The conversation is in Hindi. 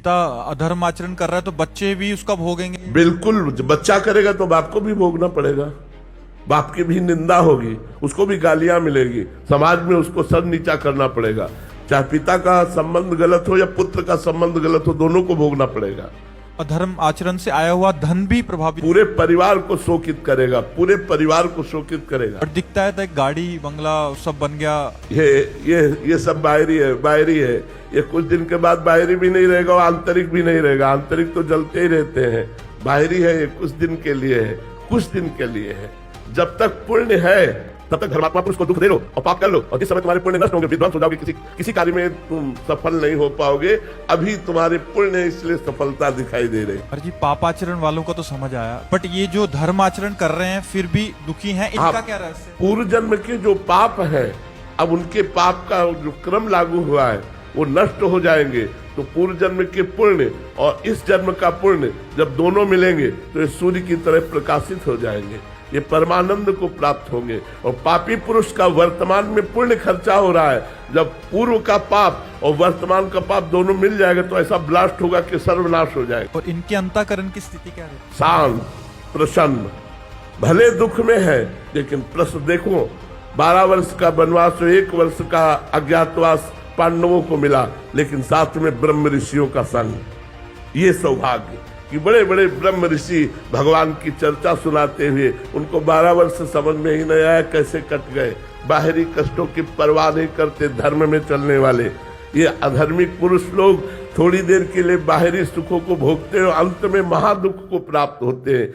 पिता अधर्म आचरण कर रहा है तो बच्चे भी उसका भोगेंगे। बिल्कुल, बच्चा करेगा तो बाप को भी भोगना पड़ेगा, बाप की भी निंदा होगी, उसको भी गालियां मिलेगी, समाज में उसको सर नीचा करना पड़ेगा। चाहे पिता का संबंध गलत हो या पुत्र का संबंध गलत हो, दोनों को भोगना पड़ेगा। अधर्म आचरण से आया हुआ धन भी प्रभावित, पूरे परिवार को शोकित करेगा, पूरे परिवार को शोकित करेगा। और दिखता है तो एक गाड़ी बंगला सब बन गया। ये सब बाहरी है, बाहरी है। ये कुछ दिन के बाद बाहरी भी नहीं रहेगा और आंतरिक भी नहीं रहेगा। आंतरिक तो जलते ही रहते हैं, बाहरी है ये कुछ दिन के लिए है, कुछ दिन के लिए है। जब तक पुण्य है तब तक धर्मात्मा पुरुष को दुख दे लो और पाप कर लो, और जिस समय तुम्हारे पुण्य नष्ट होंगे, विध्वंस हो जाओगे, किसी कार्य में तुम सफल नहीं हो पाओगे। अभी तुम्हारे पुण्य है, इसलिए सफलता दिखाई दे रही। जी पापाचरण वालों का तो समझ आया, बट ये जो धर्म आचरण कर रहे हैं फिर भी दुखी हैं, इनका क्या रहस्य? पूर्व जन्म के जो पाप है, अब उनके पाप का जो क्रम लागू हुआ है वो नष्ट हो जाएंगे। तो पूर्व जन्म के पुण्य और इस जन्म का पुण्य जब दोनों मिलेंगे तो ये सूर्य की तरह प्रकाशित हो जाएंगे, ये परमानंद को प्राप्त होंगे। और पापी पुरुष का वर्तमान में पुण्य खर्चा हो रहा है, जब पूर्व का पाप और वर्तमान का पाप दोनों मिल जाएगा तो ऐसा ब्लास्ट होगा कि सर्वनाश हो जाएगा। और इनके अंतःकरण की स्थिति क्या है? शांत, प्रसन्न, भले दुख में है लेकिन प्रसन्न। देखो 12 वर्ष का वनवास, 1 वर्ष का अज्ञातवास पांडवों को मिला, लेकिन साथ में ब्रह्म ऋषियों का संग। ये सौभाग्य कि बड़े बड़े ब्रह्म ऋषि भगवान की चर्चा सुनाते हुए उनको 12 वर्ष समझ में ही नहीं आया कैसे कट गए। बाहरी कष्टों की परवाह नहीं करते धर्म में चलने वाले ये अधर्मिक पुरुष लोग थोड़ी देर के लिए बाहरी सुखों को भोगते हैं और अंत में महादुख को प्राप्त होते हैं।